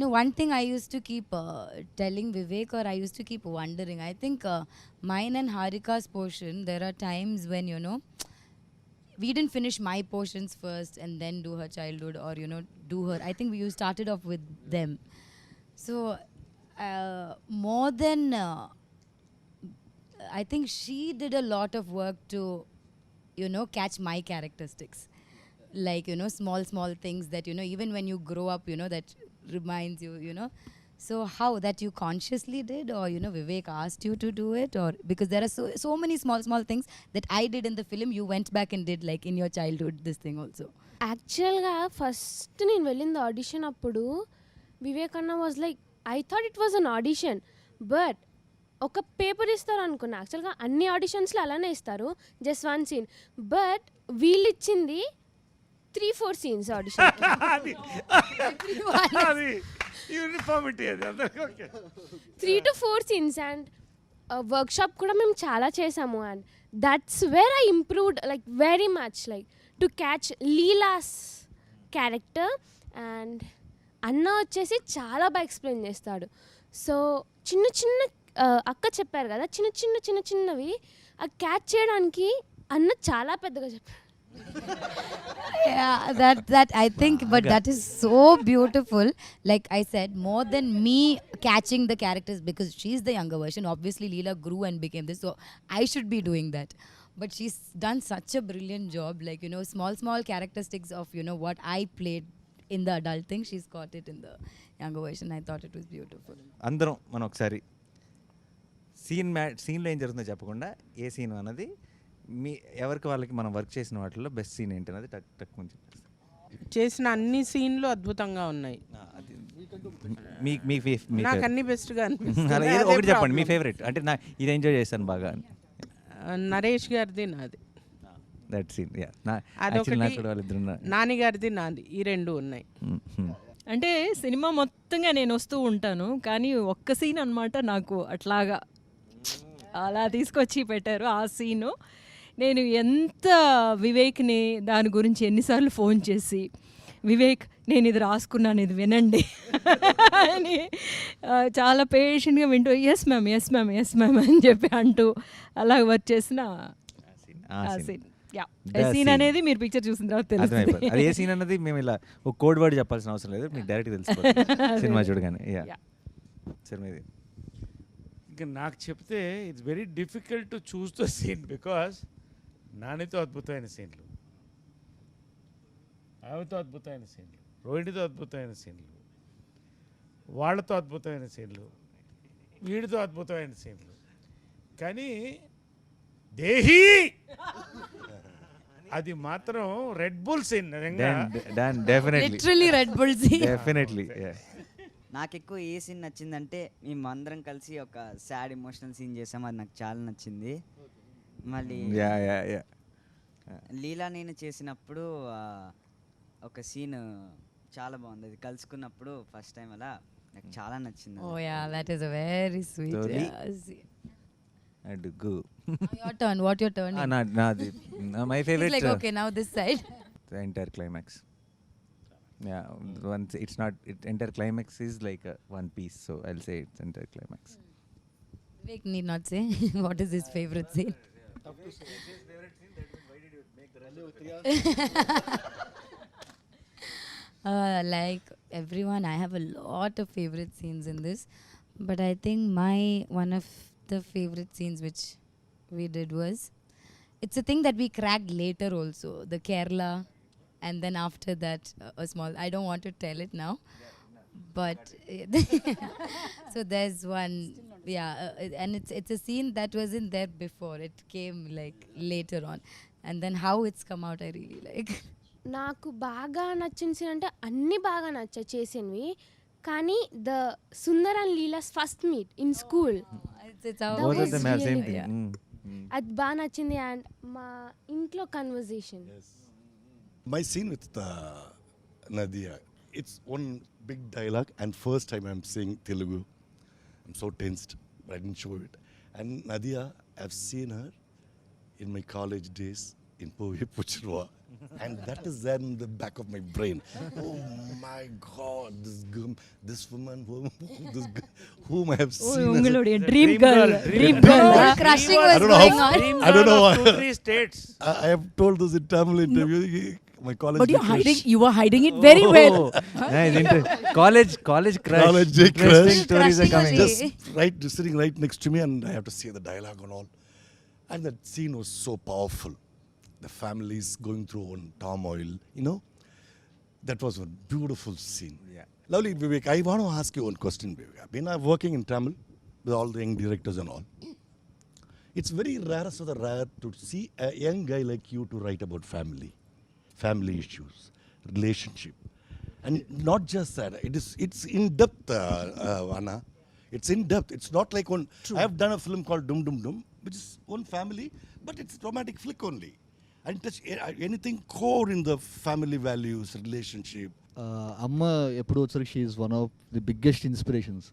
No, one thing I used to keep telling Vivek, or I used to keep wondering, I think mine and Harika's portion, there are times when, we didn't finish my portions first and then do her childhood, or, do her. I think we started off with them. So, more than, I think she did a lot of work to, catch my characteristics. Like, small things that, even when you grow up, that reminds you, So how that you consciously did, or Vivek asked you to do it, or because there are so many small things that I did in the film, you went back and did like in your childhood this thing also. యాక్చువల్గా first నేను వెళ్ళింది audition అప్పుడు వివేక్ అన్న was like I thought it was an audition but ఒక paper ఇస్తారు అనుకున్నా. యాక్చువల్గా అన్ని ఆడిషన్స్లో అలానే ఇస్తారు, జస్ట్ 1 సీన్. బట్ వీళ్ళు ఇచ్చింది 3-4 సీన్స్ ఆడిషన్. యూనిఫార్మిటీ అది 3 to 4 సీన్స్ అండ్ వర్క్షాప్ కూడా మేము చాలా చేసాము. And that's where I improved like very much like to catch Leela's character. And అన్న వచ్చేసి చాలా బాగా ఎక్స్ప్లెయిన్ చేస్తాడు. సో చిన్న చిన్న అక్క చెప్పారు కదా, చిన్న చిన్నవి ఆ క్యాచ్ చేయడానికి అన్న చాలా పెద్దగా చెప్పారు. Yeah, that I think, but that is so beautiful. Like I said, more than me catching the characters, because she's the younger version. Obviously, Leela grew and became this, so I should be doing that. But she's done such a brilliant job. Like small characteristics of what I played in the adult thing, she's got it in the younger version. I thought it was beautiful. అందరం మనం ఒకసారి సీన్లో ఏం జరుగుతుందో చెప్పకుండా ఏ scene అన్నది మీ ఎవరికి వాళ్ళకి మనం వర్క్ చేసిన వాటిలో బెస్ట్ సీన్ ఏంటి అన్నది టక్ ముందు చేసిన అన్ని సీన్లు అద్భుతంగా ఉన్నాయి. నాకు అన్ని బెస్ట్గా అనిపిస్తుంది. ఒకటి చెప్పండి మీ ఫేవరెట్, అంటే నా ఇది ఎంజాయ్ చేశాను బాగా. నరేష్ గారిది నాది, దట్ సీన్. నాని గారిది నాది, ఈ 2 ఉన్నాయి. అంటే సినిమా మొత్తంగా నేను వస్తూ ఉంటాను, కానీ ఒక్క సీన్ అనమాట నాకు అట్లాగా అలా తీసుకొచ్చి పెట్టారు. ఆ సీను నేను ఎంత వివేక్ని దాని గురించి ఎన్నిసార్లు ఫోన్ చేసి, వివేక్ నేను ఇది రాసుకున్నాను, ఇది వినండి అని చాలా పేషెంట్గా వింటూ ఎస్ మ్యామ్ అని చెప్పి అంటూ అలా వర్క్ చేసిన ఆ సీన్. సీన్ అనేది మీరు పిక్చర్ చూసిన తర్వాత తెలుస్తుంది. అది ఏ సీన్ అన్నది మేము ఇలా ఒక కోడ్ వర్డ్ చెప్పాల్సిన అవసరం లేదు, మీకు డైరెక్ట్ తెలిసిపోతుంది సినిమా చూడగానే. సినిమా ఇది ఇంకా నాకు చెప్తే it's very difficult to choose the scene, because నానితో అద్భుతమైన సీన్లు, ఆమెతో అద్భుతమైన సీన్లు, రోహిణితో అద్భుతమైన సీన్లు, వాళ్ళతో అద్భుతమైన సీన్లు, వీడితో అద్భుతమైన సీన్లు. కానీ దేహి అది మాత్రం Red Bull scene. Literally Red Bull scene. Definitely. నాకు ఎక్కువ ఏ సీన్ నచ్చిందంటే మేము అందరం కలిసి ఒక సాడ్ ఎమోషనల్ సీన్ చేసాం, అది నాకు చాలా నచ్చింది. మళ్ళీ లీలా నేను చేసినప్పుడు ఒక సీన్ చాలా బాగుంది, అది కలుసుకున్నప్పుడు ఫస్ట్ టైం అలా నాకు చాలా నచ్చింది. Oh yeah, that is a very sweet. అడుగు. Your turn. What your turn? నాది my favourite. Like okay, now this side. The entire climax. Yeah, once it's not entire climax is like one piece, so I'll say it's entire climax. Vivek need not say what is his favorite scene. Tough to say. His favorite scene, that means why did you make the rest? Like everyone, I have a lot of favorite scenes in this, but I think one of the favorite scenes which we did was, it's a thing that we cracked later also, the Kerala, and then after that a small, I don't want to tell it now, but so there's one, and it's a scene that wasn't there before, it came like later on, and then how it's come out I really like. నాకు బాగా నచ్చిన scene అంటే అన్నీ బాగా నచ్చాయి చేసినవి, కానీ the Sundar and Leela's first meet in school అది బాగా నచ్చింది. అండ్ మా ఇంట్లో conversation. My scene with Nadia, it's one big dialogue, and first time I'm saying Telugu. I'm so tensed, but I didn't show it. And Nadia, I've seen her in my college days in Puchirwa, and that is there in the back of my brain. Oh my God, this woman, whom I have seen. Ungalode dream girl. Crushing was going on. I don't know. 2-3 states. I have told this in Tamil interview. My college. But you were hiding it very well. Nice. College crush. College Interesting crush. stories are coming. Just sitting right next to me, and I have to say the dialogue and all. And that scene was so powerful. The families going through one turmoil, That was a beautiful scene. Yeah. Lovely, Vivek. I want to ask you one question, Vivek. I've been working in Tamil with all the young directors and all. It's very rare to see a young guy like you to write about family issues, relationship, and not just that. It's in depth, Anna. It's in depth. It's not like one. I have done a film called Dum Dum Dum, which is one family, but it's romantic flick only. And touch anything core in the family values, relationship. అమ్మ ఎప్పుడు వచ్చరికి she is one of the biggest inspirations.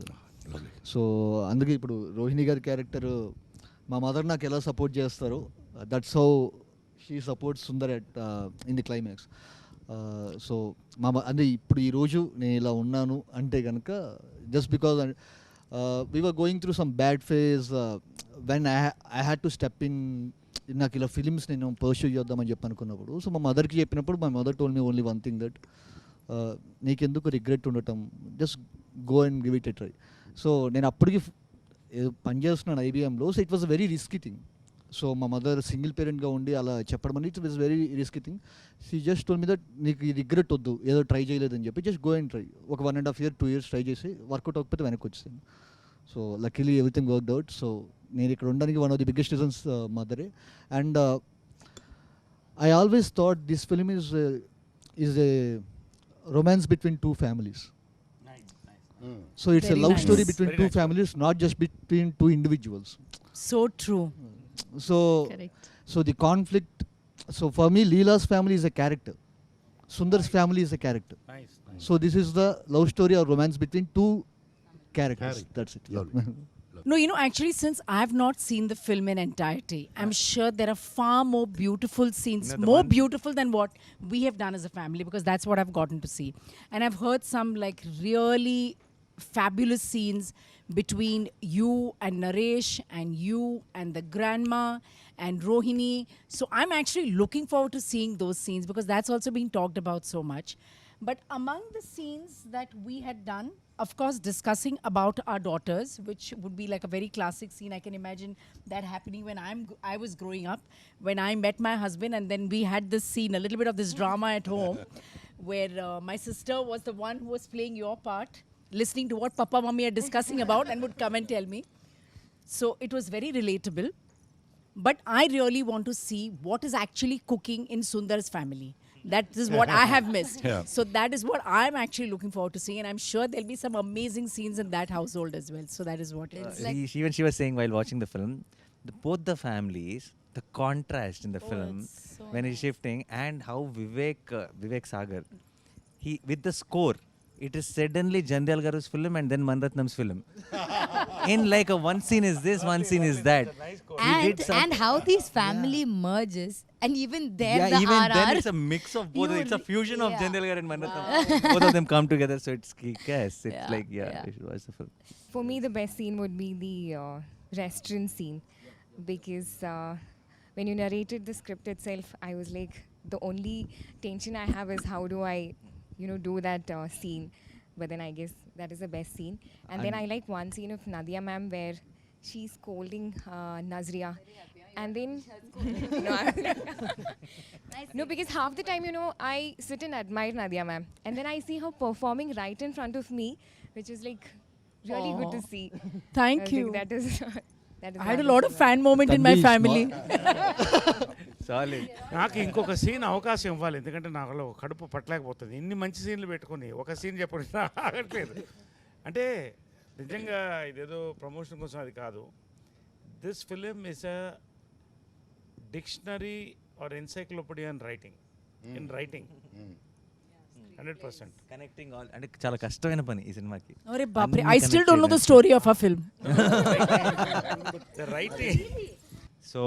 So అందుకే ఇప్పుడు రోహిణి గారి character మా mother నాకు ఎలా support చేస్తారో that's how she supports Sundar at in the climax. So అంటే ఇప్పుడు ఈరోజు నేను ఇలా ఉన్నాను అంటే కనుక just because we were going through some bad phase when I had to step in. నాకు ఇలా ఫిలిమ్స్ నేను పర్స్యూ చేద్దామని చెప్పి అనుకున్నప్పుడు సో మా మదర్కి చెప్పినప్పుడు my mother told me only one thing that నీకెందుకు రిగ్రెట్ ఉండటం, just go and give it a try. So నేను అప్పటికి పనిచేస్తున్నాను ఐబీఎంలో. So it was a very risky thing. So మా మదర్ సింగిల్ పేరెంట్గా ఉండి అలా చెప్పడం అనేది it was very risky thing. She just told me that నీకు ఈ రిగ్రెట్ వద్దు, ఏదో ట్రై చేయలేదని చెప్పి జస్ట్ గో అండ్ ట్రై. ఒక 1.5 years 2 years ట్రై చేసి వర్కౌట్ అవ్వకపోతే వెనక్కి వచ్చేసాను. So luckily everything worked out. So నేను ఇక్కడ ఉండడానికి one of the biggest reasons మదరే. And I always thought this film is a romance between two families. So it's Very a love nice. story between Very two nice. families, not just between two individuals. So true. So Correct. so the conflict, so for me Leela's family is a character, Sundar's family is a character. Nice. So this is the love story or romance between two characters. That's it. Lovely. No, you know, actually, since I have not seen the film in entirety, I'm sure there are far more beautiful scenes, No, the more one- beautiful than what we have done as a family, because that's what I've gotten to see. And I've heard some like really fabulous scenes between you and Naresh and you and the grandma and Rohini. So I'm actually looking forward to seeing those scenes because that's also being talked about so much. But among the scenes that we had done, of course, discussing about our daughters, which would be like a very classic scene. I can imagine that happening when I was growing up, when I met my husband, and then we had this scene, a little bit of this drama at home, where my sister was the one who was playing your part, listening to what Papa, Mummy are discussing about, and would come and tell me. So it was very relatable. But I really want to see what is actually cooking in Sundar's family. That is what I have missed. Yeah. So that is what I'm actually looking forward to seeing, and I'm sure there'll be some amazing scenes in that household as well. So that is what it is. She was saying while watching the film, both the families, the contrast in the film it's so when he's shifting, and how Vivek Sagar, he with the score, it is suddenly Jandal Garu's film and then Manratnam's film. In like a one scene is this, one scene is that. He did And how these family merges, and even there yeah, the even RR. then it's a mix of both. It's a fusion of yeah. Jandal Gar and Manratnam. Both of them come together, so it's kick-ass. It's Yeah, like yeah. you should watch the film. For me, the best scene would be the restaurant scene because when you narrated the script itself, I was like, the only tension I have is how do I, do that scene. But then I guess that is the best scene. And then I like one scene of Nadia ma'am where she's scolding Nazriya. And then, no, because half the time, I sit and admire Nadia ma'am. And then I see her performing right in front of me, which is like really good to see. Thank I was you. like, that is I had a lot of fan moment in my Tanvi is family. Solid. నాకు ఇంకొక scene అవకాశం ఇవ్వాలి, ఎందుకంటే నాకు కడుపు పట్టలేకపోతుంది. ఇన్ని మంచి సీన్లు పెట్టుకుని ఒక సీన్ చెప్పడం ఆగట్లేదు. అంటే నిజంగా ఇదేదో ప్రమోషన్ కోసం అది కాదు. This film is a dictionary or encyclopedia in writing. 100%. Connecting all, అంటే చాలా కష్టమైన పని ఈ సినిమాకి. Arre baapre, I still don't know the story of our film. The writing. So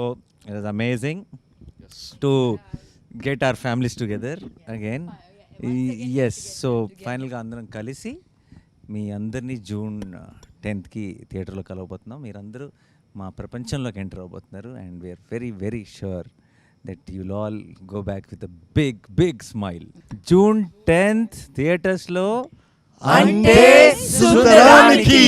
it was amazing to get our families together again. Yes, so ఫైనల్గా అందరం కలిసి మీ అందరినీ June 10th థియేటర్లో కలవబోతున్నాం. మీరందరూ మా ప్రపంచంలోకి ఎంటర్ అవబోతున్నారు. And we're very very sure that you'll all go back with a big smile. June 10th థియేటర్స్లో అంటే సుందరానికి.